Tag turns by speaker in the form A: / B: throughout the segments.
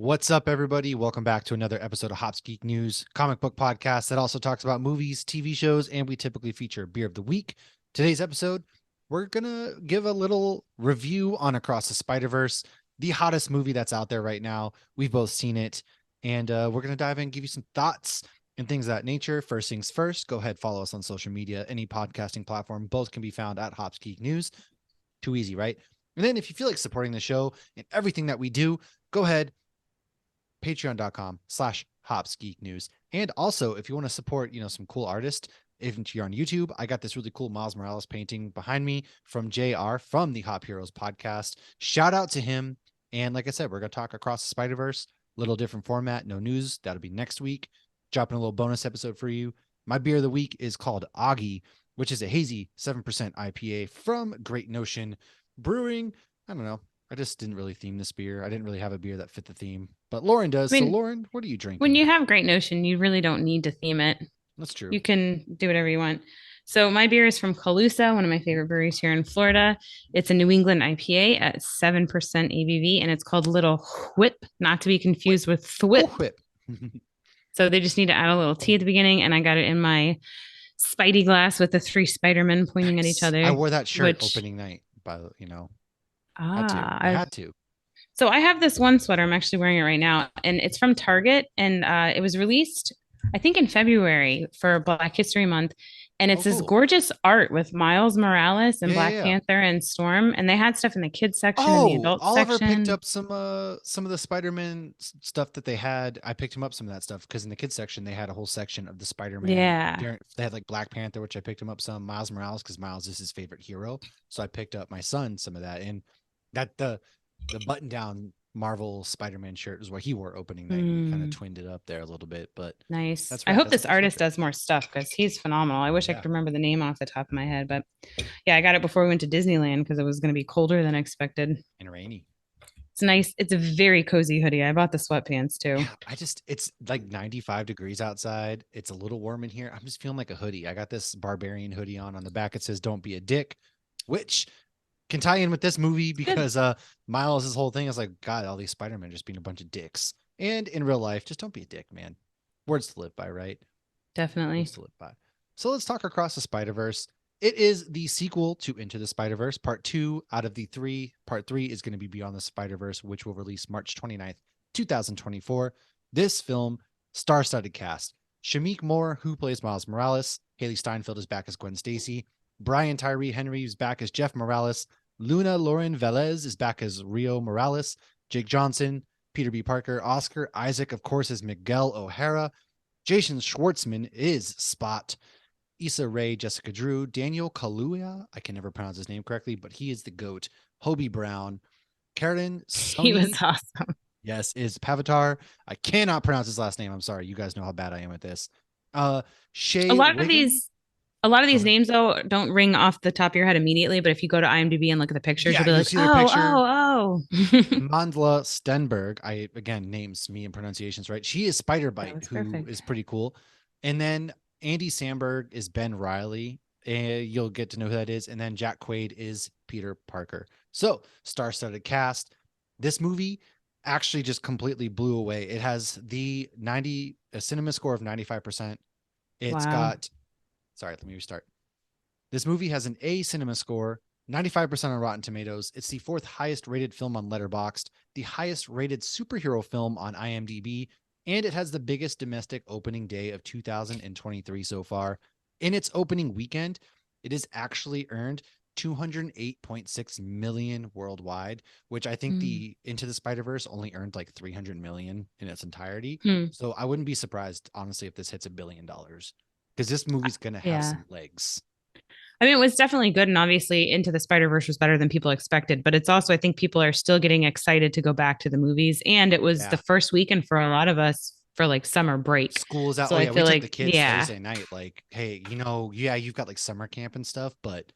A: What's up, everybody? Welcome back to another episode of Hops Geek News, comic book podcast that also talks about movies, TV shows, and we typically feature beer of the week. Today's episode, we're going to give a little review on Across the Spiderverse, the hottest movie that's out there right now. We've both seen it, and we're going to dive in and give you some thoughts and things of that nature. First things first, go ahead, follow us on social media, any podcasting platform. Both can be found at Hops Geek News. Too easy, right? And then if you feel like supporting the show and everything that we do, go ahead, patreon.com/hopsgeeknews. And also, if you want to support, some cool artists, if you're on YouTube, I got this really cool Miles Morales painting behind me from JR from the Hop Heroes podcast. Shout out to him. And like I said, we're going to talk Across the Spider-Verse, little different format, no news. That'll be next week. Dropping a little bonus episode for you. My beer of the week is called Augie, which is a hazy 7% IPA from Great Notion Brewing. I don't know. I just didn't really theme this beer. I didn't really have a beer that fit the theme, but Lauren does.
B: I
A: So
B: mean,
A: Lauren, what are you drinking?
B: when you have Great Notion, you really don't need to theme it.
A: That's true.
B: You can do whatever you want. So my beer is from Calusa, one of my favorite breweries here in Florida. It's a New England IPA at 7% ABV, and it's called Little Whip, not to be
A: Whip.
B: confused with
A: Oh,
B: Thwip.
A: whip.
B: So they just need to add a little T at the beginning, and I got it in my Spidey glass with the three Spider-Men pointing at each
A: Nice. I
B: other,
A: wore that shirt
B: which,
A: opening night, had to.
B: ah,
A: I
B: I've
A: had to.
B: So I have this one sweater. I'm actually wearing it right now, and it's from Target, and it was released, I think, in February for Black History Month. And
A: Oh,
B: it's this
A: cool.
B: gorgeous art with Miles Morales and
A: Yeah, yeah,
B: Black
A: yeah.
B: Panther and Storm, and they had stuff in the kids section and the
A: Oh,
B: adult
A: Oliver picked
B: section.
A: up some of the Spider-Man stuff that they had. I picked him up some of that stuff because in the kids section they had a whole section of the Spider-Man.
B: Yeah,
A: They had like Black Panther, which I picked him up some. Miles Morales because Miles is his favorite hero, so I picked up my son some of that. And that the button-down Marvel Spider-Man shirt is what he wore opening night. We kind of
B: mm,
A: twinned it up there a little bit, but
B: nice.
A: that's
B: I
A: rad.
B: hope
A: That's a
B: this
A: cool
B: artist
A: sweatshirt.
B: does more stuff because he's phenomenal. I wish I
A: Yeah.
B: could remember the name off the top of my head, but yeah, I got it before we went to Disneyland because it was going to be colder than expected.
A: And rainy.
B: It's nice. It's a very cozy hoodie. I bought the sweatpants too.
A: Yeah, it's like 95 degrees outside. It's a little warm in here. I'm just feeling like a hoodie. I got this barbarian hoodie on. On the back, it says, "Don't be a dick," which can tie in with this movie
B: It's good.
A: because Miles' whole thing is like, God, all these Spider-Men just being a bunch of dicks. And in real life, just don't be a dick, man. Words to live by, right? Words
B: Definitely.
A: to live by. So let's talk Across the Spider-Verse. It is the sequel to Into the Spider-Verse, part two out of the three. Part three is going to be Beyond the Spider-Verse, which will release March 29th, 2024. This film, star-studded cast. Shamik Moore, who plays Miles Morales. Haley Steinfeld is back as Gwen Stacy. Brian Tyree Henry is back as Jeff Morales. Luna Lauren Velez is back as Rio Morales. Jake Johnson, Peter B. Parker. Oscar Isaac, of course, is Miguel O'Hara. Jason Schwartzman is Spot. Issa Rae, Jessica Drew, Daniel Kaluuya, I can never pronounce his name correctly, but he is the GOAT. Hobie Brown, Karen
B: He was
A: Sony,
B: awesome.
A: yes, is Pavatar. I cannot pronounce his last name. I'm sorry. You guys know how bad I am at this. Uh,
B: A
A: Shay
B: lot of
A: Wiggum.
B: these a lot of
A: Go
B: these
A: ahead.
B: names though don't ring off the top of your head immediately, but if you go to IMDb and look at the pictures, you'll
A: Yeah,
B: be
A: you'll
B: like,
A: see their
B: "Oh,
A: picture.
B: oh, oh."
A: Mandla Stenberg. I again names me and pronunciations right. She is Spider
B: That
A: Bite,
B: was
A: who
B: perfect.
A: is pretty cool. And then Andy Samberg is Ben Riley. You'll get to know who that is. And then Jack Quaid is Peter Parker. So star-studded cast. This movie actually just completely blew away. It has a cinema score of 95%. It's
B: Wow.
A: got sorry, let me restart. This movie has an A cinema score, 95% on Rotten Tomatoes. It's the fourth highest rated film on Letterboxd, the highest rated superhero film on IMDb, and it has the biggest domestic opening day of 2023 so far. In its opening weekend, it has actually earned 208.6 million worldwide, which I think
B: Mm.
A: the Into the Spider-Verse only earned like 300 million in its entirety.
B: Hmm.
A: So I wouldn't be surprised, honestly, if this hits $1 billion because this movie's going to have
B: Yeah.
A: some legs.
B: I mean, it was definitely good, and obviously, Into the Spider Verse was better than people expected. But it's also, I think, people are still getting excited to go back to the movies, and it was the
A: Yeah.
B: first weekend for a lot of us for like summer break.
A: School's out.
B: So
A: Oh
B: I
A: yeah, we
B: feel
A: took the
B: like,
A: kids
B: yeah,
A: Thursday night. Like, hey, yeah, you've got like summer camp and stuff, but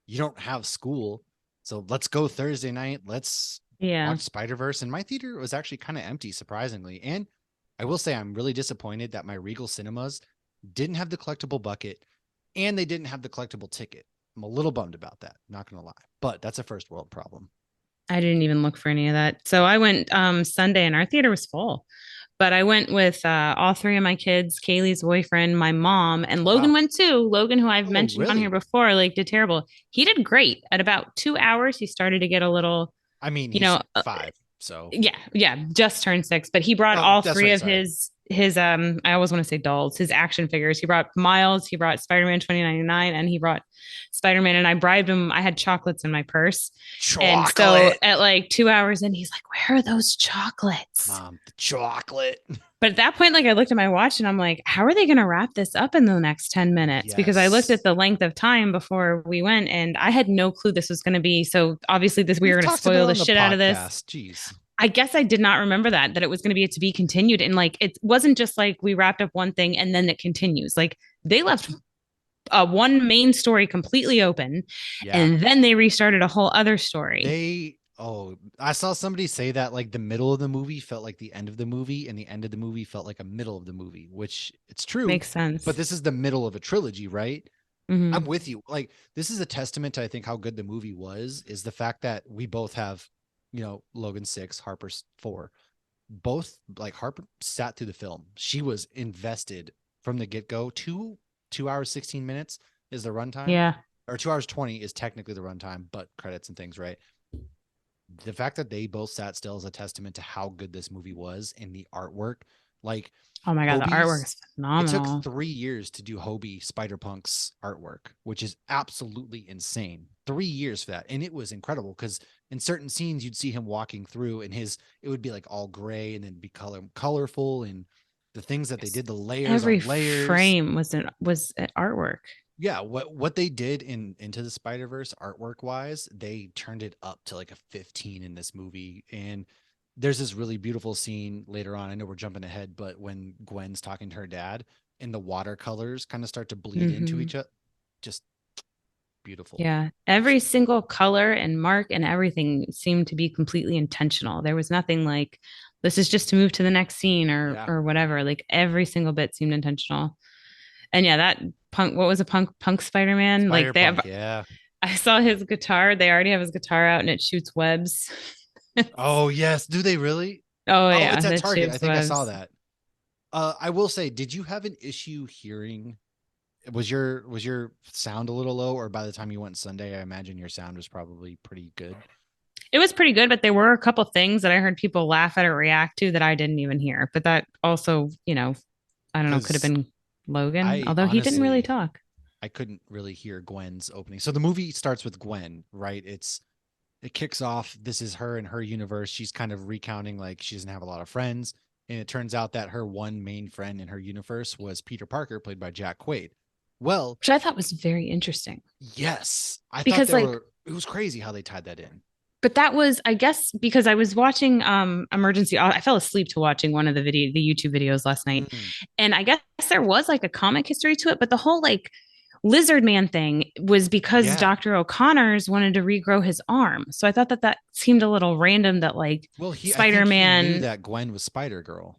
A: you don't have school. So let's go Thursday night. Let's
B: yeah.
A: watch Spider-Verse. And my theater was actually kind of empty, surprisingly. And I will say I'm really disappointed that my Regal Cinemas didn't have the collectible bucket and they didn't have the collectible ticket. I'm a little bummed about that, not gonna lie. But that's a first world problem.
B: I didn't even look for any of that. So I went Sunday and our theater was full. But I went with all three of my kids, Kaylee's boyfriend, my mom, and
A: Oh
B: Logan
A: wow.
B: went too. Logan, who I've
A: Oh
B: mentioned on here
A: really?
B: before, like did terrible. He did great. At about 2 hours, he started to get a little,
A: I mean,
B: you
A: he's
B: know,
A: 5, so
B: yeah, just turned 6. But he brought
A: oh,
B: all
A: that's
B: three
A: right.
B: of
A: Sorry.
B: his I always want to say dolls, his action figures. He brought Miles, he brought Spider-Man 2099, and he brought Spider-Man. And I bribed him. I had chocolates in my purse. And so
A: Chocolate,
B: at like 2 hours in, he's like, "Where are those chocolates?"
A: mom. The chocolate.
B: But at that point, like I looked at my watch and I'm like, how are they going to wrap this up in the next 10 minutes? Because I looked at
A: Yes,
B: the length of time before we went and I had no clue this was going to be. So obviously, this we were
A: we've
B: going to
A: talked about
B: spoil
A: it
B: the
A: on the
B: shit out of this.
A: podcast. Jeez.
B: I guess I did not remember that it was going to be a to be continued. And like, it wasn't just like we wrapped up one thing and then it continues. Like, they left one main story completely open
A: Yeah.
B: and then they restarted a whole other story.
A: I saw somebody say that like the middle of the movie felt like the end of the movie and the end of the movie felt like a middle of the movie, which it's true,
B: Makes
A: but
B: sense.
A: this is the middle of a trilogy, right? I'm
B: Mm-hmm.
A: with you. Like this is a testament to I think how good the movie was is the fact that we both have, Logan 6, Harper's 4. Both like Harper sat through the film. She was invested from the get-go. 2 hours 16 minutes is the runtime,
B: Yeah.
A: or 2 hours 20 is technically the runtime, but credits and things, right? The fact that they both sat still is a testament to how good this movie was and the artwork. Like
B: Oh my God. The artwork
A: Hobie's,
B: is
A: it took
B: phenomenal.
A: 3 years to do Hobie Spider-Punk's artwork, which is absolutely insane. 3 years for that. And it was incredible because in certain scenes you'd see him walking through and it would be like all gray and then be colorful and the things that they did, the layers
B: Every
A: on layers.
B: frame was an artwork.
A: Yeah, what they did in Into the Spider-Verse artwork wise, they turned it up to like a 15 in this movie. And there's this really beautiful scene later on. I know we're jumping ahead, but when Gwen's talking to her dad and the watercolors kind of start to bleed into
B: Hmm.
A: each other, just beautiful.
B: Yeah, every
A: Absolutely.
B: single color and mark and everything seemed to be completely intentional. There was nothing like this is just to move to the next scene
A: Yeah.
B: or whatever. Like every single bit seemed intentional. And yeah, that punk. What was a punk Spider-Man? Like they have.
A: Spider-Punk, yeah.
B: I saw his guitar. They already have his guitar out and it shoots webs.
A: Oh, yes. Do they really?
B: Oh
A: Oh,
B: yeah,
A: it's at
B: that
A: Target. I
B: shoots
A: think I saw
B: webs.
A: that. I will say, did you have an issue hearing was your sound a little low, or by the time you went Sunday, I imagine your sound was probably pretty good?
B: It was pretty good, but there were a couple things that I heard people laugh at or react to that I didn't even hear. But that also, I don't know, could have
A: Because
B: been Logan,
A: I
B: although he didn't really
A: honestly
B: talk.
A: I couldn't really hear Gwen's opening. So the movie starts with Gwen, right? It kicks off. This is her and her universe. She's kind of recounting like she doesn't have a lot of friends, and it turns out that her one main friend in her universe was Peter Parker, played by Jack Quaid. Well,
B: Which I thought was very interesting
A: yes, I thought
B: because
A: there
B: like
A: were. It was crazy how they tied that in.
B: but that was I guess because I was watching emergency I fell asleep to watching one of the YouTube videos last night
A: Mm,
B: and I guess there was like a comic history to it but the whole like lizard man thing was because
A: yeah.
B: Dr. O'Connor's wanted to regrow his arm. So I thought that seemed a little random that like
A: Well, I think he knew
B: Spider-Man
A: that Gwen was Spider Girl.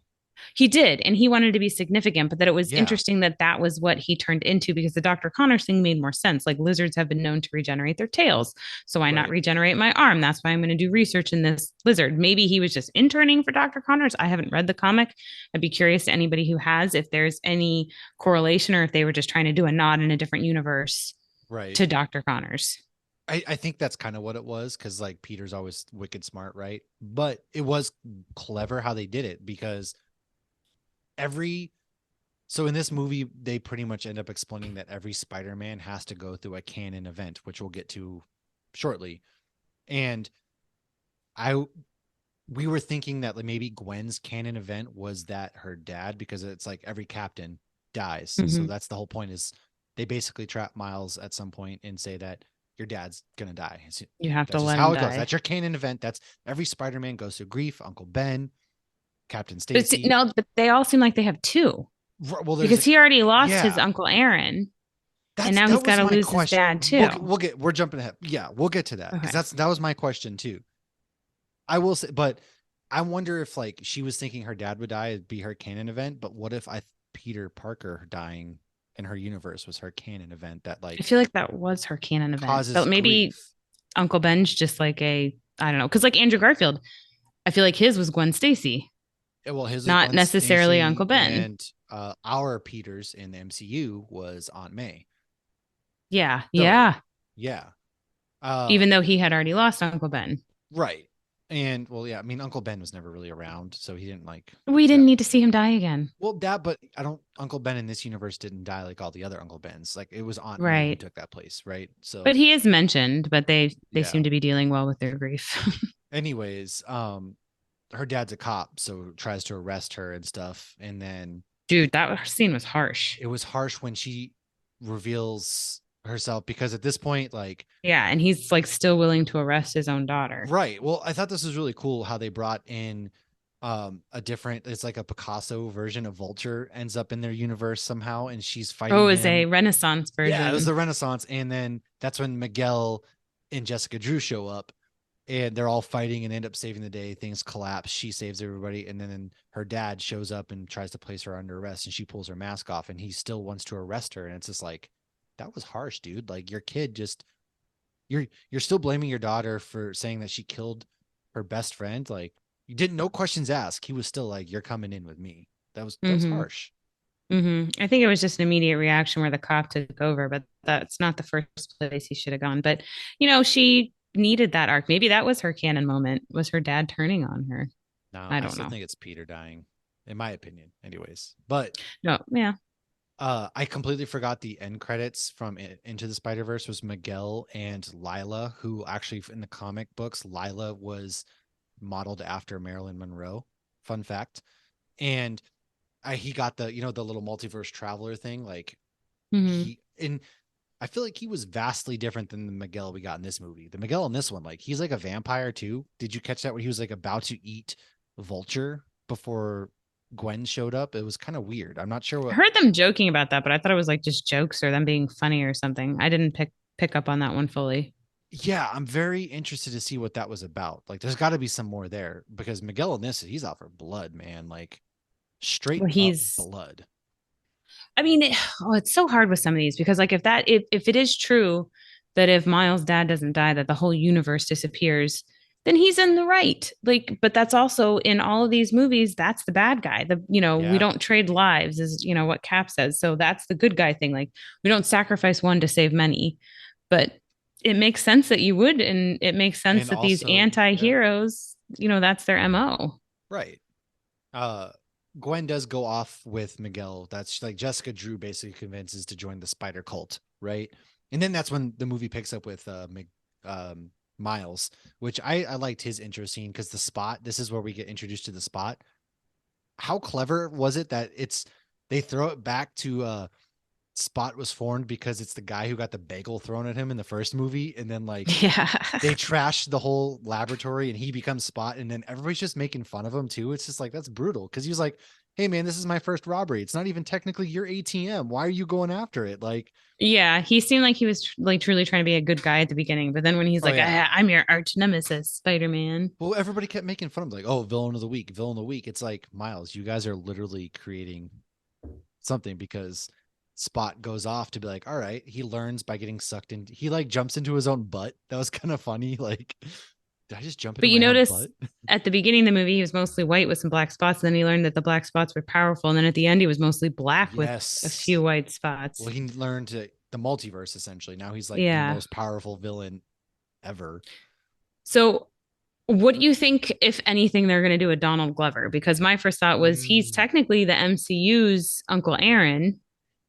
B: he did, and he wanted to be significant, but that it was
A: Yeah,
B: interesting that that was what he turned into because the Dr. Connors thing made more sense. Like lizards have been known to regenerate their tails. So why not
A: right.
B: regenerate my arm? That's why I'm going to do research in this lizard. Maybe he was just interning for Dr. Connors. I haven't read the comic. I'd be curious to anybody who has if there's any correlation or if they were just trying to do a nod in a different universe
A: Right.
B: to Dr. Connors.
A: I think that's kind of what it was because like Peter's always wicked smart, right? But it was clever how they did it because every so in this movie they pretty much end up explaining that every Spider-Man has to go through a canon event, which we'll get to shortly. And I we were thinking that like maybe Gwen's canon event was that her dad because it's like every captain dies. So
B: Mm-hmm.
A: that's the whole point is they basically trap Miles at some point and say that your dad's gonna die.
B: You have to
A: That's just
B: let him
A: how it goes.
B: die.
A: That's your canon event. That's every Spider-Man goes through grief. Uncle Ben, Captain
B: But
A: Stacy.
B: no, but they all seem like they have two
A: Well, there's
B: because
A: a
B: he already lost his
A: yeah.
B: Uncle Aaron. And now he's
A: That
B: got
A: was
B: to
A: my
B: lose his
A: question.
B: dad too.
A: We're jumping ahead. Yeah, we'll get to that because
B: Okay.
A: that was my question too. I will say, but I wonder if like she was thinking her dad would die, it'd be her canon event. But what if Peter Parker dying in her universe was her canon event that
B: I
A: like
B: feel like that was her canon event,
A: causes
B: but maybe
A: grief?
B: Uncle Ben's just like a I don't know. Because like Andrew Garfield, I feel like his was Gwen Stacy,
A: Yeah, well, his was
B: not
A: Gwen
B: necessarily Uncle
A: Stacy,
B: Ben.
A: and our Peters in the MCU was Aunt May.
B: Yeah.
A: So,
B: Yeah.
A: yeah. Uh,
B: Even though he had already lost Uncle Ben.
A: right. And well, yeah, I mean, Uncle Ben was never really around, so he didn't like
B: We didn't
A: that.
B: need to see him die again.
A: Well, that, but I don't. Uncle Ben in this universe didn't die like all the other Uncle Bens. Like it was Aunt May who
B: Right.
A: took that place, right? So,
B: But he is mentioned, but they
A: yeah.
B: seem to be dealing well with their grief.
A: Anyways, her dad's a cop, so tries to arrest her and stuff, and then
B: Dude, that scene was harsh.
A: it was harsh when she reveals herself because at this point, like,
B: Yeah, and he's like still willing to arrest his own daughter.
A: right. Well, I thought this was really cool how they brought in a different, it's like a Picasso version of Vulture ends up in their universe somehow, and she's
B: Oh,
A: fighting
B: it was a
A: him.
B: Renaissance
A: Yeah, it was
B: version.
A: the Renaissance, and then that's when Miguel and Jessica Drew show up, and they're all fighting and end up saving the day. Things collapse. She saves everybody, and then her dad shows up and tries to place her under arrest, and she pulls her mask off, and he still wants to arrest her, and it's just like that was harsh, dude. Like your kid just you're still blaming your daughter for saying that she killed her best friend. Like you didn't, no questions asked. He was still like, "You're coming in with me." That was
B: Mm-hmm.
A: harsh.
B: Mm-hmm. I think it was just an immediate reaction where the cop took over, but that's not the first place he should have gone. But she needed that arc. Maybe that was her canon moment, was her dad turning on her.
A: No,
B: I
A: I
B: don't
A: still
B: know.
A: think it's Peter dying, in my opinion. Anyways, but
B: No, yeah.
A: I completely forgot the end credits from Into the Spider Verse was Miguel and Lila, who actually in the comic books, Lila was modeled after Marilyn Monroe. Fun fact. And he got the the little multiverse traveler thing. Like
B: Mm-hmm.
A: he and I feel like he was vastly different than the Miguel we got in this movie. The Miguel in this one, like he's like a vampire too. Did you catch that when he was like about to eat Vulture before Gwen showed up? It was kind of weird. I'm not sure
B: I
A: what.
B: heard them joking about that, but I thought it was like just jokes or them being funny or something. I didn't pick up on that one fully.
A: Yeah, I'm very interested to see what that was about. Like, there's got to be some more there because Miguel in this, he's out for blood, man. Like, straight
B: Well,
A: up
B: he's
A: blood.
B: I mean, it's so hard with some of these because like if it is true that if Miles' dad doesn't die, that the whole universe disappears, then he's in the right. Like, but that's also in all of these movies, that's the bad guy. We
A: Yeah.
B: don't trade lives, is what Cap says. So that's the good guy thing. Like, we don't sacrifice one to save many. But it makes sense that you would, and it makes sense
A: And
B: that these
A: also, yeah,
B: anti-heroes, that's their MO.
A: right. Uh, Gwen does go off with Miguel. That's like Jessica Drew basically convinces to join the spider cult, right? And then that's when the movie picks up with Miles, which I liked his intro scene because the spot, this is where we get introduced to the spot. How clever was it that they throw it back to Spot was formed because it's the guy who got the bagel thrown at him in the first movie, and then like
B: Yeah.
A: they trash the whole laboratory and he becomes Spot, and then everybody's just making fun of him too. It's just like that's brutal because he was like, "Hey man, this is my first robbery. It's not even technically your ATM. Why are you going after it?" Like,
B: Yeah, he seemed like he was like truly trying to be a good guy at the beginning, but then when he's
A: oh
B: like,
A: yeah.
B: I'm your arch nemesis, Spider-Man."
A: Well, everybody kept making fun of him, like, "Oh, villain of the week, villain of the week." It's like Miles, you guys are literally creating something because Spot goes off to be like, all right, he learns by getting sucked in. He like jumps into his own butt. That was kind of funny. Like, did I just jump into
B: But you
A: my own
B: notice
A: butt?
B: at the beginning of the movie, he was mostly white with some black spots. And then he learned that the black spots were powerful. And then at the end, he was mostly black with a
A: Yes.
B: few white
A: Well,
B: spots.
A: he learned the multiverse essentially. Now he's like the
B: Yeah.
A: most powerful villain ever.
B: So, what do you think, if anything, they're going to do with Donald Glover? Because my first thought was he's
A: Mm,
B: technically the MCU's Uncle Aaron,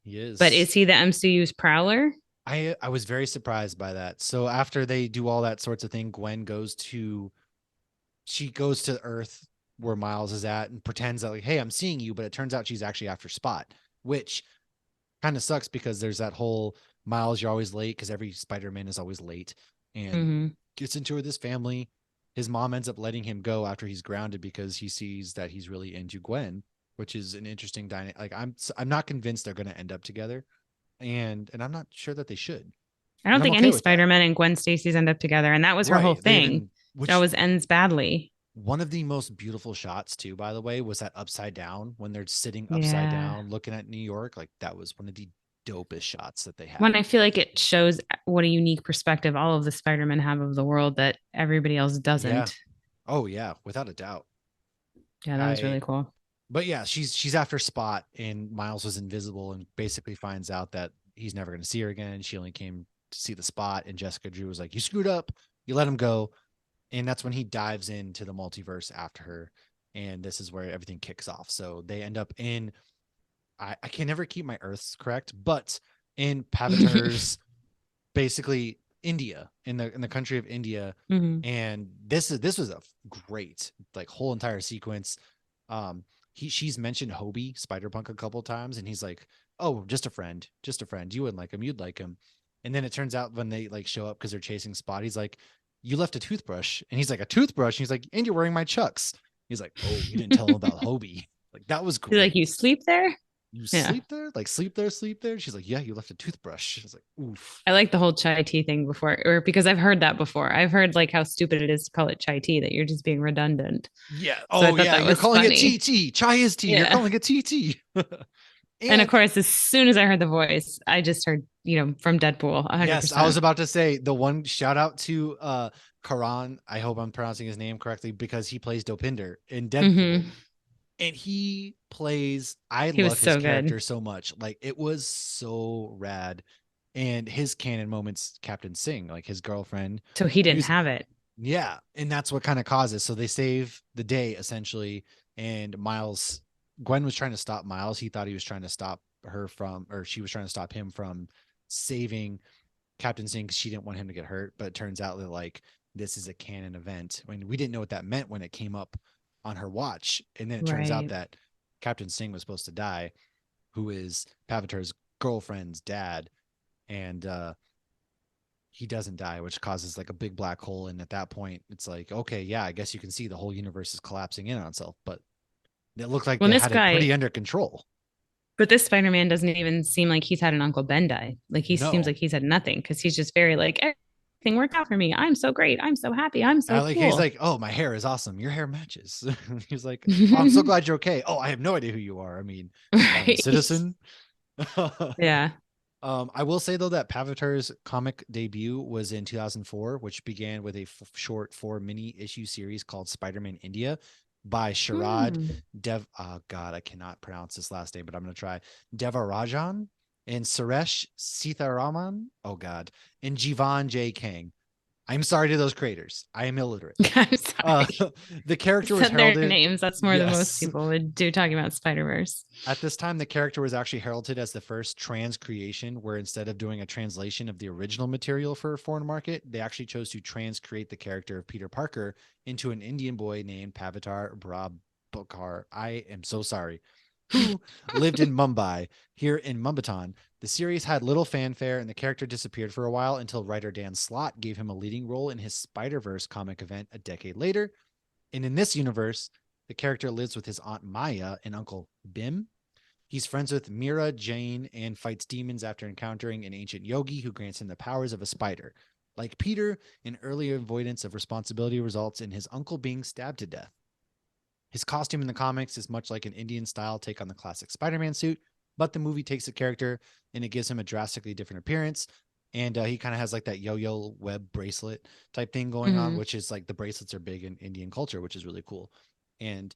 A: he
B: but
A: is.
B: is he the MCU's Prowler?
A: I was very surprised by that. So after they do all that sorts of thing, she goes to Earth where Miles is at and pretends that like, hey, I'm seeing you, but it turns out she's actually after Spot, which kind of sucks because there's that whole Miles, you're always late because every Spider-Man is always late and
B: Mm-hmm.
A: gets into with his family. His mom ends up letting him go after he's grounded because he sees that he's really into Gwen, which is an interesting dynamic. Like I'm not convinced they're going to end up together, and I'm not sure that they should,
B: I don't
A: and I'm
B: think
A: okay
B: any
A: with that.
B: Spider-Man and Gwen Stacy's end up together. And that was her whole
A: Right? They
B: thing.
A: even
B: It
A: which
B: always ends badly.
A: one of the most beautiful shots too, by the way, was that upside down when they're sitting upside
B: Yeah.
A: down looking at New York. Like that was one of the dopest shots that they
B: When
A: had.
B: I feel like it shows what a unique perspective all of the Spider-Men have of the world that everybody else
A: Yeah.
B: doesn't.
A: Oh yeah, without a doubt.
B: Yeah, that was
A: I
B: really cool.
A: but yeah, she's after Spot, and Miles was invisible and basically finds out that he's never going to see her again. She only came to see the Spot, and Jessica Drew was like, "You screwed up. You let him go." And that's when he dives into the multiverse after her, and this is where everything kicks off. So they end up in I can never keep my Earths correct, but in Pavatar's basically India, in the country of India.
B: Hmm.
A: And this was a great like whole entire sequence. She's mentioned Hobie Spider-Punk a couple times, and he's like, "Oh, just a friend. You wouldn't like him, you'd like him." And then it turns out when they like show up because they're chasing Spot, he's like, "You left a toothbrush," and he's like, "A toothbrush?" And he's like, "And you're wearing my Chucks." He's like, "Oh, you didn't tell him about Hobie." Like that was
B: He's like, you
A: great.
B: sleep there?
A: "You
B: Yeah.
A: sleep there? Like sleep there, sleep there?" She's like, "Yeah, you left a toothbrush." I was like, "Oof."
B: I like the whole chai tea thing before, or because I've heard that before. I've heard like how stupid it is to call it chai tea, that you're just being redundant.
A: Yeah.
B: So I
A: Oh
B: thought
A: yeah,
B: that
A: you're
B: was
A: calling it
B: funny.
A: TT. Chai is tea. You're
B: Yeah.
A: calling it TT.
B: And of
A: And
B: course, as soon as I heard the voice, I just heard, from Deadpool,
A: yes, I was
B: 100%.
A: about to say the one shout out to Karan. I hope I'm pronouncing his name correctly because he plays Dopinder in Deadpool.
B: Hmm.
A: And he plays I
B: He was
A: love his
B: so good.
A: character so much. Like it was so rad. And his canon moments, Captain Singh, like his girlfriend,
B: So he didn't
A: who's
B: have it.
A: yeah, and that's what kind of causes. So they save the day essentially, and Miles, Gwen was trying to stop Miles. He thought he was trying to stop her from, or she was trying to stop him from saving Captain Singh because she didn't want him to get hurt. But it turns out that like this is a canon event. I mean, we didn't know what that meant when it came up on her watch, and then it turns out
B: Right.
A: that Captain Singh was supposed to die, who is Pavatar's girlfriend's dad, and he doesn't die, which causes like a big black hole. And at that point, it's like, okay, yeah, I guess you can see the whole universe is collapsing in on itself. But it looked like
B: When
A: they
B: this
A: had it
B: guy,
A: pretty under control.
B: but this Spider-Man doesn't even seem like he's had an Uncle Ben die. Like he seems
A: No,
B: like he's had nothing because he's just very like, everything worked out for me. I'm so great. I'm so happy. I'm so
A: like he's
B: cool.
A: like, oh, my hair is awesome. Your hair matches. He's like, oh, I'm so glad you're okay. Oh, I have no idea who you are. I mean, I'm a
B: Right.
A: citizen.
B: Yeah.
A: I will say though that Pavatar's comic debut was in 2004, which began with a short 4 mini issue series called Spider-Man India by Sharad
B: Hmm.
A: Dev. Oh God, I cannot pronounce this last name, but I'm gonna try Devarajan and Suresh Sitharaman. Oh God, and Jivan J Kang. I'm sorry to those creators. I am illiterate.
B: I'm
A: Uh,
B: sorry.
A: the character was
B: Said their
A: heralded.
B: names. That's more than most
A: Yes,
B: people would do talking about Spider-Verse.
A: at this time, the character was actually heralded as the first trans creation, where instead of doing a translation of the original material for a foreign market, they actually chose to transcreate the character of Peter Parker into an Indian boy named Pavatar Brabhakar. I am so sorry. Who lived in Mumbai. Here in Mumbaiton, the series had little fanfare and the character disappeared for a while until writer Dan Slott gave him a leading role in his Spider-Verse comic event a decade later. And in this universe, the character lives with his Aunt Maya and Uncle Bim. He's friends with Mira Jane and fights demons after encountering an ancient yogi who grants him the powers of a spider. Like Peter, an early avoidance of responsibility results in his uncle being stabbed to death. His costume in the comics is much like an Indian style take on the classic Spider Man suit, but the movie takes the character and it gives him a drastically different appearance. And he kind of has like that yo yo web bracelet type thing going on,
B: Mm-hmm.
A: which is like the bracelets are big in Indian culture, which is really cool. And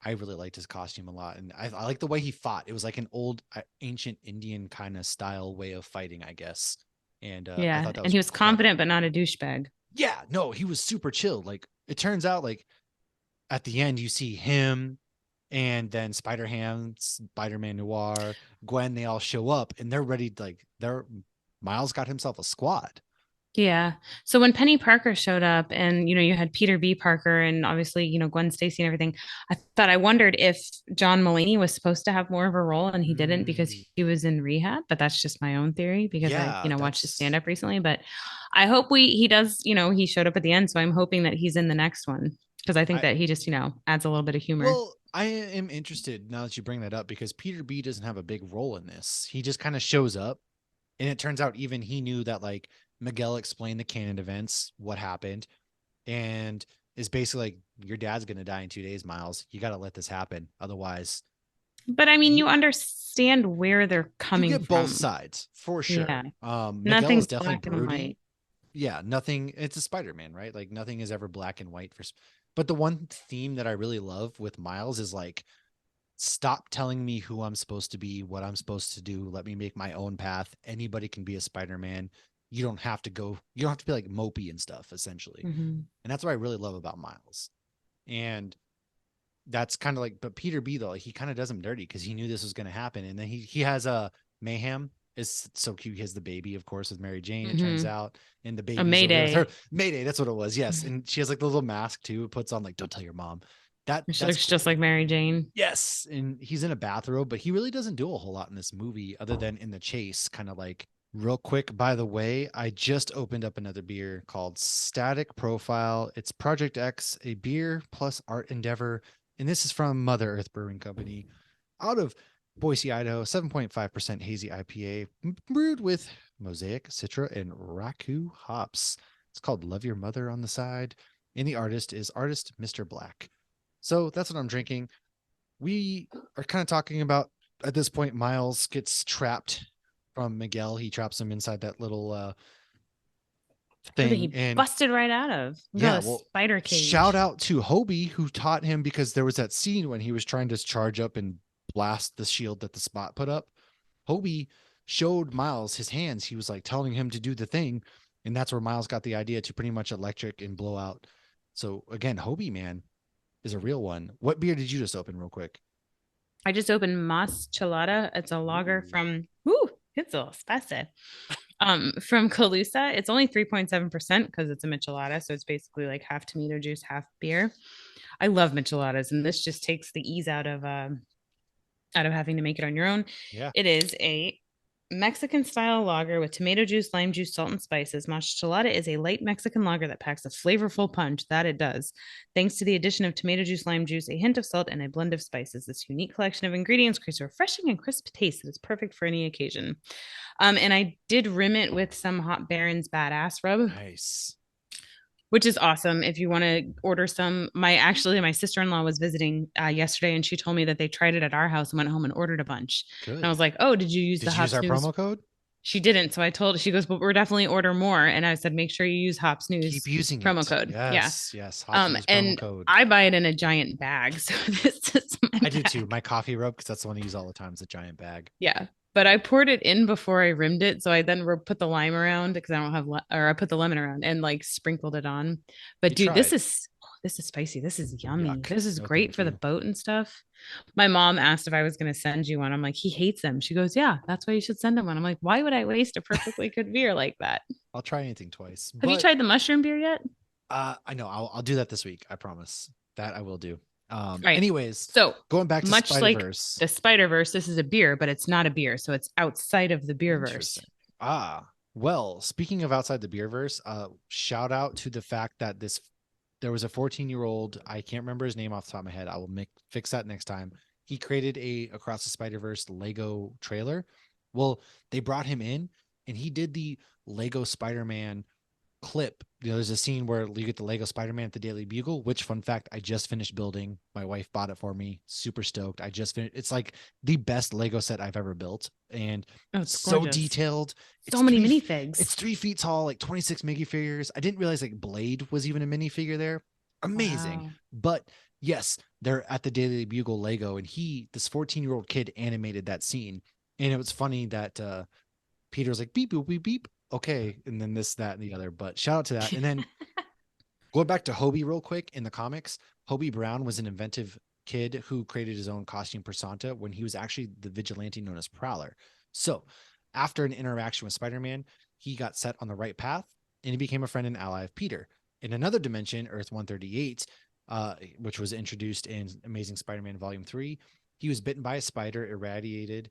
A: I really liked his costume a lot. And I like the way he fought. It was like an old, ancient Indian kind of style way of fighting, I guess. And I
B: Yeah.
A: thought that
B: And
A: was
B: he was
A: clever.
B: confident, but not a douchebag.
A: Yeah, no, he was super chill. Like it turns out, like at the end, you see him and then Spider Ham, Spider Man Noir, Gwen, they all show up and they're ready to like they're Miles got himself a squad.
B: Yeah. So when Penny Parker showed up and, you had Peter B. Parker and obviously, Gwen Stacy and everything, I wondered if John Mulaney was supposed to have more of a role and he didn't because
A: Mm,
B: he was in rehab. But that's just my own theory because I,
A: yeah,
B: watched his stand
A: that's
B: up recently. But I hope he does, he showed up at the end. So I'm hoping that he's in the next one because I think
A: I
B: that he just, adds a little bit of humor.
A: well, I am interested now that you bring that up because Peter B doesn't have a big role in this. He just kind of shows up and it turns out even he knew that like Miguel explained the canon events, what happened, and is basically like, your dad's gonna die in 2 days, Miles. You gotta let this happen. Otherwise,
B: But I mean,
A: Ye-
B: you understand where they're
A: You
B: coming
A: get both
B: from.
A: sides for
B: Yeah.
A: sure. Miguel is
B: Nothing's
A: definitely
B: black and
A: broody.
B: white.
A: Yeah, nothing. It's a Spider-Man, right? Like nothing is ever black and white but the one theme that I really love with Miles is like, stop telling me who I'm supposed to be, what I'm supposed to do. Let me make my own path. Anybody can be a Spider-Man. You don't have to be like mopey and stuff, essentially.
B: Mm-hmm.
A: And that's what I really love about Miles. And that's kind of like, but Peter B though, he kind of does him dirty because he knew this was going to happen. And then he has a Mayhem is so cute. He has the baby, of course, with Mary Jane, it turns
B: Mm-hmm.
A: out. And the
B: A
A: baby's over there with her.
B: Mayday.
A: Mayday, that's what it was. Yes. And she has like the little mask too. It puts on like, don't tell your mom.
B: She
A: That's
B: looks just
A: cool.
B: like Mary Jane.
A: Yes, and he's in a bathrobe, but he really doesn't do a whole lot in this movie other than in the chase, kind of like real quick. By the way, I just opened up another beer called Static Profile. It's Project X, a beer plus art endeavor, and this is from Mother Earth Brewing Company out of Boise, Idaho, 7.5% hazy IPA, brewed with Mosaic, Citra, and Raku hops. It's called Love Your Mother on the side, and the artist is artist Mr. Black. So that's what I'm drinking. We are kind of talking about at this point, Miles gets trapped from Miguel. He traps him inside that little
B: That
A: thing.
B: he
A: And
B: busted right out of.
A: yeah,
B: The
A: well,
B: spider
A: shout
B: cage.
A: out to Hobie who taught him, because there was that scene when he was trying to charge up and blast the shield that the Spot put up. Hobie showed Miles his hands. He was like telling him to do the thing. And that's where Miles got the idea to pretty much electric and blow out. So again, Hobie, man, is a real one. What beer did you just open real quick?
B: I just opened Mas Chelada. It's a lager
A: Ooh.
B: from it's a little spicy. From Calusa. It's only 3.7% because it's a michelada, so it's basically like half tomato juice, half beer. I love micheladas, and this just takes the ease out of having to make it on your own.
A: Yeah.
B: It is a Mexican style lager with tomato juice, lime juice, salt, and spices. Michelada is a light Mexican lager that packs a flavorful punch. That it does. Thanks to the addition of tomato juice, lime juice, a hint of salt, and a blend of spices. This unique collection of ingredients creates a refreshing and crisp taste that is perfect for any occasion. And I did rim it with some Hot Baron's Badass Rub,
A: Nice.
B: which is awesome. If you want to order some, my sister-in-law was visiting yesterday, and she told me that they tried it at our house and went home and ordered a bunch. And I
A: Good.
B: was like, "Oh, did you use the
A: Did you use
B: Hops
A: our
B: News?"
A: promo code?
B: She didn't, so I told her. She goes, "But we're definitely order more." And I said, "Make sure you use Hops
A: Keep
B: News
A: using
B: promo
A: it.
B: code." Yeah.
A: Yes. Yes. Hops News promo
B: And
A: code.
B: I buy it in a giant bag, so this is my
A: I do too.
B: bag.
A: My coffee rub, because that's the one I use all the time, is a giant bag.
B: Yeah. But I poured it in before I rimmed it. So I then put the lime around because I don't have, or I put the lemon around and like sprinkled it on. But
A: You
B: dude,
A: tried.
B: this is spicy. This is yummy.
A: Yuck.
B: This is
A: No,
B: great
A: thank
B: for the
A: you.
B: boat and stuff. My mom asked if I was going to send you one. I'm like, he hates them. She goes, yeah, that's why you should send him one. I'm like, why would I waste a perfectly good beer like that?
A: I'll try anything twice.
B: Have you
A: But
B: tried the mushroom beer yet?
A: I know I'll do that this week. I promise. That I will do.
B: Right.
A: Anyways,
B: So
A: going back to
B: much like
A: Spider-Verse.
B: the Spider-Verse, this is a beer, but it's not a beer. So it's outside of the beer verse.
A: Interesting. Well, speaking of outside the beerverse, shout out to the fact that there was a 14-year-old, I can't remember his name off the top of my head. I will fix that next time. He created a Across the Spider-Verse Lego trailer. Well, they brought him in and he did the Lego Spider-Man clip. There's a scene where you get the Lego Spider-Man at the Daily Bugle, which, fun fact, I just finished building. My wife bought it for me. Super stoked. I just finished. It's like the best Lego set I've ever built, and
B: Oh, it's
A: so
B: gorgeous.
A: detailed.
B: So many minifigs.
A: It's 3 feet tall, like 26 minifigures. I didn't realize like Blade was even a minifigure there. Amazing.
B: Wow.
A: But yes, they're at the Daily Bugle Lego, and this 14-year-old kid animated that scene. And it was funny that Peter's like beep boop beep beep. Okay, and then this, that, and the other. But shout out to that. And then going back to Hobie real quick, in the comics, Hobie Brown was an inventive kid who created his own costume persona when he was actually the vigilante known as Prowler. So after an interaction with Spider-Man, he got set on the right path and he became a friend and ally of Peter. In another dimension, Earth 138, which was introduced in Amazing Spider-Man Volume 3, he was bitten by a spider, irradiated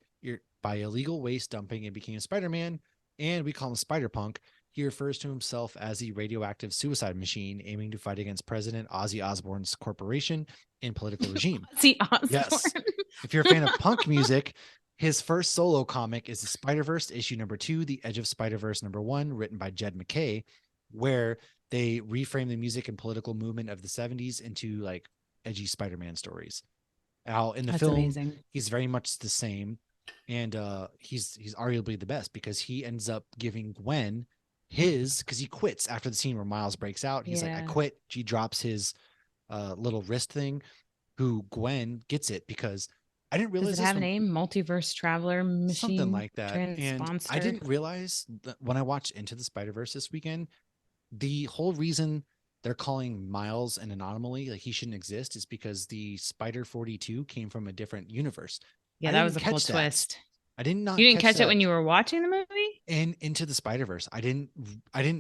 A: by illegal waste dumping, and became Spider-Man. And we call him Spider-Punk. He refers to himself as the radioactive suicide machine, aiming to fight against President Ozzy Osbourne's corporation and political regime.
B: See Osborne.
A: Yes. If you're a fan of punk music, his first solo comic is the Spider-Verse issue #2, The Edge of Spider-Verse #1, written by Jed MacKay, where they reframe the music and political movement of the 70s into like edgy Spider-Man stories. Now in the
B: That's
A: film,
B: amazing.
A: he's very much the same, and he's arguably the best because he ends up giving Gwen his because he quits after the scene where Miles breaks out. He's like, I
B: Yeah.
A: quit. She drops his little wrist thing. Who Gwen gets it because I didn't
B: Does
A: realize
B: it
A: this
B: have a
A: when
B: name? Multiverse Traveler
A: something
B: Machine
A: like that, and I
B: Transmonster?
A: didn't realize that when I watched Into the Spider Verse this weekend, the whole reason they're calling Miles an anomaly, like he shouldn't exist, is because the Spider 42 came from a different universe.
B: Yeah,
A: I
B: that was
A: didn't
B: a cool
A: catch that.
B: twist.
A: I did
B: You
A: not
B: didn't
A: catch
B: catch it
A: that
B: when you were watching the movie?
A: in Into the Spider Verse. I didn't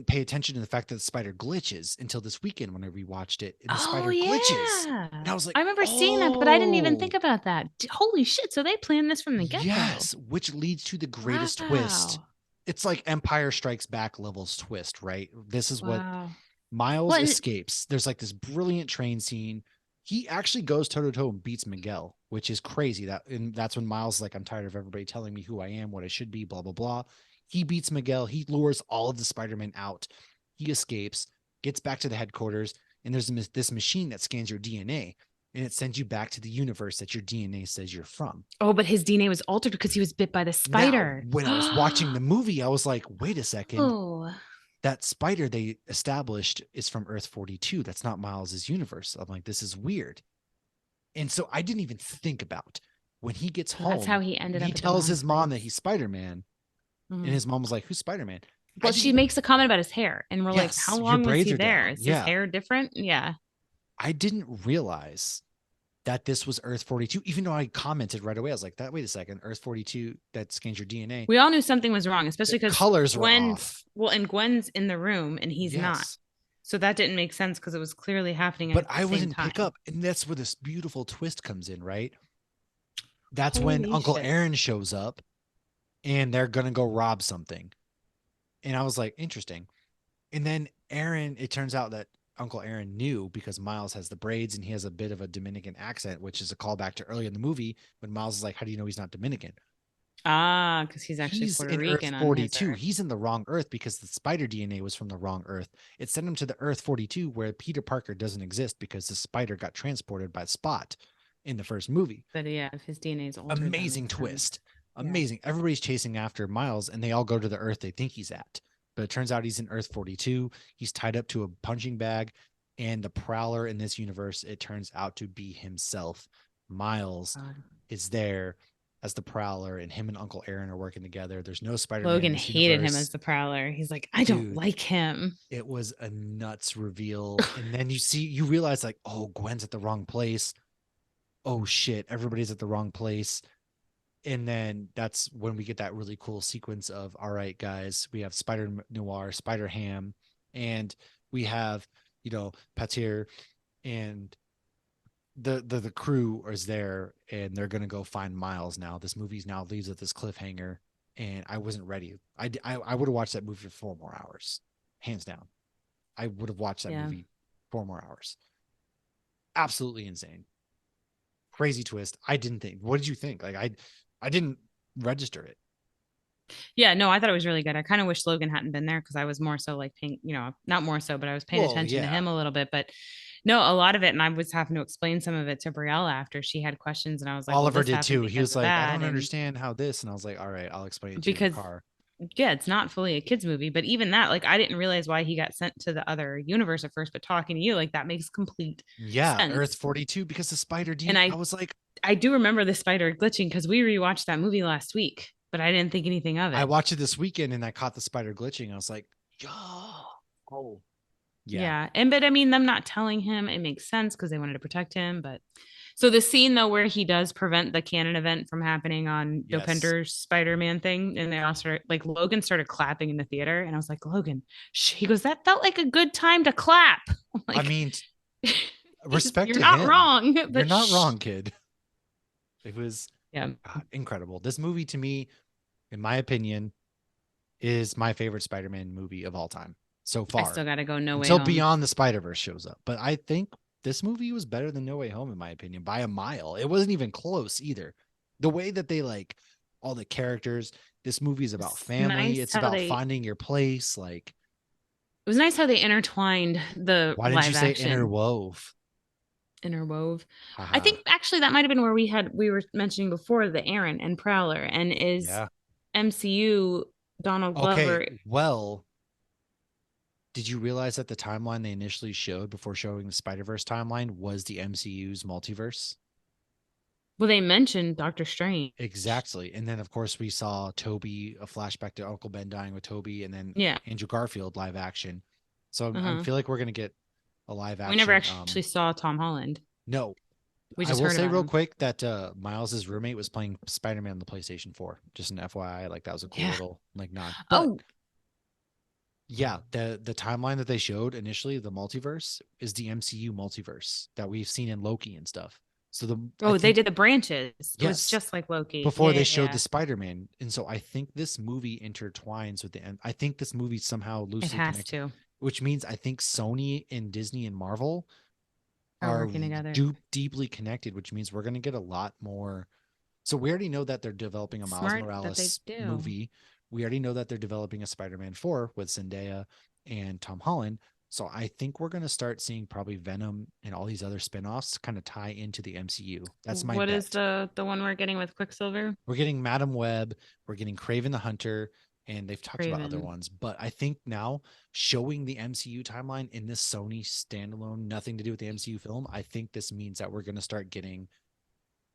A: pay attention to the fact that the spider glitches until this weekend when I rewatched it, and the
B: Oh
A: spider glitches,
B: yeah.
A: and I was like,
B: I remember seeing that, but I didn't even think
A: oh.
B: about that. Holy shit. So they planned this from the get-go.
A: Yes, which leads to the greatest twist.
B: Wow.
A: It's like Empire Strikes Back levels twist, right? This is what
B: Wow.
A: Miles
B: Well, and
A: escapes. There's like this brilliant train scene. He actually goes toe to toe and beats Miguel, which is crazy. That's when Miles is like, I'm tired of everybody telling me who I am, what I should be, blah blah blah. He beats Miguel. He lures all of the Spider-Man out. He escapes, gets back to the headquarters, and there's this machine that scans your DNA, and it sends you back to the universe that your DNA says you're from.
B: oh, but his DNA was altered because he was bit by the
A: Now,
B: spider.
A: when I was watching the movie, I was like, wait a second.
B: Oh,
A: That spider they established is from Earth 42. That's not Miles's universe. I'm like, this is weird. And so I didn't even think about when he gets
B: so that's how
A: home
B: he ended
A: and he
B: up at the
A: tells
B: wrong
A: his mom that
B: place.
A: he's Spider-Man. And
B: Mhm.
A: his mom was like, who's Spider-Man? I
B: Well, she
A: didn't,
B: makes a comment about his hair, and we're like, how
A: yes, your
B: long was
A: braids
B: he
A: are
B: there?
A: down.
B: Is his
A: Yeah.
B: hair different? Yeah.
A: I didn't realize that this was Earth 42, even though I commented right away. I was like, that, wait a second, Earth 42, that scans your DNA.
B: We all knew something was wrong,
A: The
B: especially because
A: colors were
B: Gwen,
A: off.
B: well, and Gwen's in the room and he's not.
A: Yes.
B: So that didn't make sense because it was clearly happening
A: But
B: at the
A: I
B: same
A: wouldn't pick
B: time.
A: up. And that's where this beautiful twist comes in, right? That's when
B: Holy
A: Uncle
B: shit.
A: Aaron shows up and they're going to go rob something. And I was like, interesting. And then Aaron, it turns out that Uncle Aaron knew because Miles has the braids and he has a bit of a Dominican accent, which is a callback to earlier in the movie when Miles is like, how do you know he's not Dominican?
B: Ah, because he's actually
A: He's
B: Puerto
A: in Earth
B: Rican on his
A: 42.
B: Earth.
A: He's in the wrong Earth because the spider DNA was from the wrong Earth. It sent him to the Earth 42 where Peter Parker doesn't exist because the spider got transported by Spot in the first movie.
B: But yeah, if his DNA is altered, that
A: Amazing
B: makes sense.
A: twist.
B: Yeah.
A: Amazing. Everybody's chasing after Miles and they all go to the Earth they think he's at. But it turns out he's in Earth 42. He's tied up to a punching bag. And the Prowler in this universe, it turns out to be himself. Miles
B: God.
A: is there as the Prowler, and him and Uncle Aaron are working together. There's no Spider Man in
B: Logan
A: this
B: hated him
A: universe.
B: as the Prowler. He's like, I don't
A: Dude,
B: like him.
A: it was a nuts reveal. And then you realize, like, oh, Gwen's at the wrong place. Oh, shit, everybody's at the wrong place. And then that's when we get that really cool sequence of, all right, guys, we have Spider Noir, Spider Ham, and we have, Patir and the crew is there and they're gonna go find Miles now. This movie's now leaves at this cliffhanger, and I wasn't ready. I would have watched that movie for 4 more hours, hands down. I would have watched that
B: Yeah.
A: movie 4 more hours. Absolutely insane, crazy twist. I didn't think. What did you think? Like I didn't register it.
B: Yeah, no, I thought it was really good. I kind of wish Logan hadn't been there because I was more so like paying, not more so, but I was paying
A: Well,
B: attention to
A: yeah.
B: him a little bit. But no, a lot of it, and I was having to explain some of it to Briella after she had questions, and I was like, well,
A: Oliver
B: this
A: did
B: happened
A: too. He
B: because
A: was
B: of
A: like, I
B: that.
A: don't
B: And
A: understand how this, and I was like, all right, I'll explain it to you in the
B: because
A: car.
B: yeah, it's not fully a kids movie, but even that, like, I didn't realize why he got sent to the other universe at first. But talking to you, like, that makes complete
A: Yeah, Earth
B: sense.
A: 42 because the spider
B: And
A: I was like,
B: I do remember the spider glitching because we rewatched that movie last week, but I didn't think anything of
A: I
B: it.
A: watched it this weekend and I caught the spider glitching. I was like, yo, oh, yeah.
B: Yeah. And but I mean, them not telling him, it makes sense because they wanted to protect him. But so the scene though where he does prevent the canon event from happening on
A: Yes.
B: Dopender's Spider-Man thing, and they all started like Logan started clapping in the theater, and I was like, Logan, shh. He goes, that felt like a good time to clap. I'm
A: I
B: like,
A: mean, respect
B: you're
A: to
B: not
A: him.
B: wrong,
A: You're
B: but
A: not
B: shh.
A: wrong, kid. It was
B: Yeah.
A: incredible. This movie, to me, in my opinion, is my favorite Spider Man movie of all time so
B: I
A: far
B: still gotta go No Way
A: until
B: Home.
A: Beyond the Spider Verse shows up. But I think this movie was better than No Way Home, in my opinion, by a mile. It wasn't even close either. The way that they like all the characters, this movie is about
B: It's
A: family,
B: nice
A: it's
B: how
A: about
B: they
A: finding your place. Like,
B: it was nice how they intertwined the
A: why didn't you
B: live
A: say
B: action.
A: interwove?
B: interwove. I
A: Haha.
B: think actually that might have been where we were mentioning before the Aaron and Prowler, and is
A: Yeah.
B: MCU Donald
A: Okay.
B: Glover.
A: Well, did you realize that the timeline they initially showed before showing the Spider-Verse timeline was the MCU's multiverse?
B: Well, they mentioned Doctor Strange.
A: Exactly. And then, of course, we saw Toby, a flashback to Uncle Ben dying with Toby, and then
B: Yeah.
A: Andrew Garfield live action. So I
B: Uh-huh.
A: feel like we're going to get a live
B: We never
A: action.
B: actually saw Tom Holland.
A: No,
B: We
A: I
B: just
A: will
B: heard
A: say
B: about
A: real
B: him.
A: quick that Miles's roommate was playing Spider-Man on the PlayStation 4. Just an FYI, like that was a cool
B: Yeah.
A: little like nod. But
B: Oh,
A: yeah, the timeline that they showed initially, the multiverse, is the MCU multiverse that we've seen in Loki and stuff. So I
B: oh, they
A: think
B: did the branches. It was
A: yes,
B: just like Loki.
A: before
B: Yeah,
A: they
B: yeah,
A: showed the
B: yeah.
A: Spider-Man. And so I think this movie intertwines with I think this movie somehow
B: It
A: loosely
B: has
A: connected,
B: to.
A: which means I think Sony and Disney and Marvel
B: Are
A: are
B: working together.
A: deeply connected, which means we're going to get a lot more. So we already know that they're developing a Miles
B: Smart that they
A: Morales
B: do.
A: movie. We already know that they're developing a Spider-Man 4 with Zendaya and Tom Holland. So I think we're going to start seeing probably Venom and all these other spin-offs kind of tie into the MCU. That's my
B: What is
A: bet.
B: the one we're getting with Quicksilver?
A: We're getting Madam Web, we're getting Craven the Hunter, and they've talked about other
B: Raven.
A: ones. But I think now showing the MCU timeline in this Sony standalone, nothing to do with the MCU film, I think this means that we're going to start getting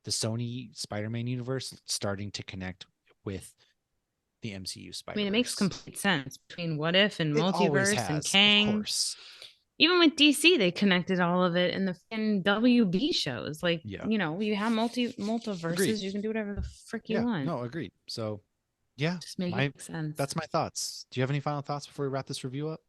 A: the Sony Spider-Man universe starting to connect with the MCU
B: I mean, it makes
A: Spider-Verse.
B: complete sense between What If and
A: It always
B: Multiverse and
A: has, of
B: Kang.
A: course.
B: Even with DC, they connected all of it in the WB shows. Like,
A: Yeah.
B: you have
A: Agreed.
B: multiverses, you can do whatever the frick you
A: Yeah.
B: want.
A: No, agreed. So yeah,
B: Just make
A: my
B: sense.
A: that's my thoughts. Do you have any final thoughts before we wrap this review up?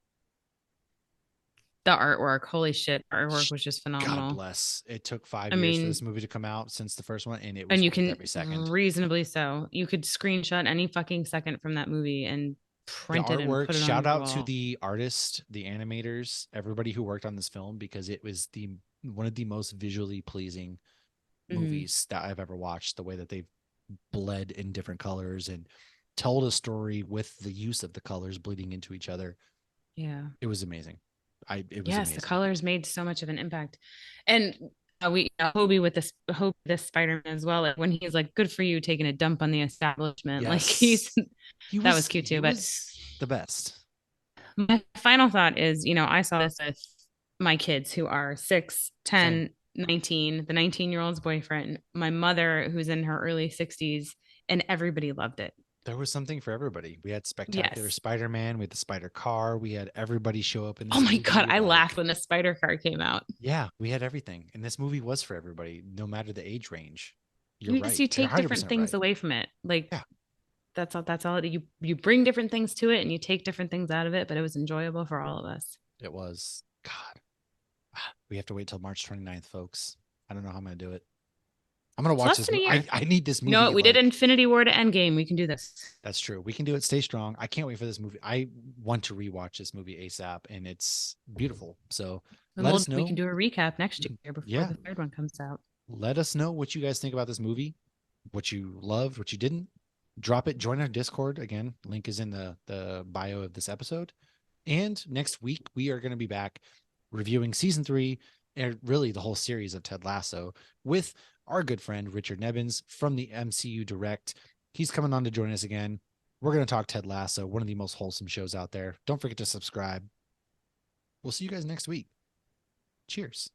B: The artwork, holy shit, artwork was just
A: God
B: phenomenal.
A: bless. It took five
B: I
A: years for
B: mean,
A: this movie to come out since the first one, and it
B: and
A: was
B: you
A: worth
B: can
A: every second.
B: reasonably so. You could screenshot any fucking second from that movie and
A: The
B: print it and
A: artwork,
B: put it on
A: shout
B: your
A: out to
B: wall.
A: the artist, the animators, everybody who worked on this film because it was the one of the most visually pleasing
B: Hmm.
A: movies that I've ever watched. The way that they've bled in different colors and told a story with the use of the colors bleeding into each other.
B: Yeah.
A: It was amazing. It was
B: Yes, the
A: amazing.
B: colors made so much of an impact. And we Hobie with this Spider-Man as well. Like when he's like, "Good for you taking a dump on the establishment." Like
A: Yes.
B: that was cute
A: He
B: too. But
A: was the best.
B: my final thought is, I saw this with my kids who are 6,
A: Same.
B: 10, 19, the 19-year-old's boyfriend, my mother who's in her early 60s, and everybody loved it.
A: There was something for everybody. We had Spectacular
B: Yes.
A: Spider-Man, we had the Spider Car, we had everybody show up in
B: Oh
A: this
B: my God,
A: movie.
B: I laughed
A: Like,
B: when the spider car came out.
A: yeah, we had everything. And this movie was for everybody, no matter the age range. You're
B: You
A: right. You're
B: take different
A: 100%
B: things
A: right.
B: away from it. Like
A: Yeah.
B: that's all you bring different things to it and you take different things out of it, but it was enjoyable for all of us.
A: It was. God, we have to wait till March 29th, folks. I don't know how I'm going to do it. I'm going to
B: It's
A: watch
B: less
A: this.
B: than a year.
A: I need this
B: You know what?
A: movie.
B: We did
A: Like,
B: Infinity War to Endgame. We can do this.
A: that's true. We can do it. Stay strong. I can't wait for this movie. I want to rewatch this movie ASAP, and it's beautiful. So
B: And
A: let us
B: we can
A: know.
B: do a recap next year before
A: Yeah.
B: the third one comes out.
A: Let us know what you guys think about this movie, what you loved, what you didn't. Drop it. Join our Discord. Again, link is in the bio of this episode. And next week, we are going to be back reviewing season 3 and really the whole series of Ted Lasso with our good friend Richard Nebbins from the MCU Direct. He's coming on to join us again. We're going to talk Ted Lasso, one of the most wholesome shows out there. Don't forget to subscribe. We'll see you guys next week. Cheers.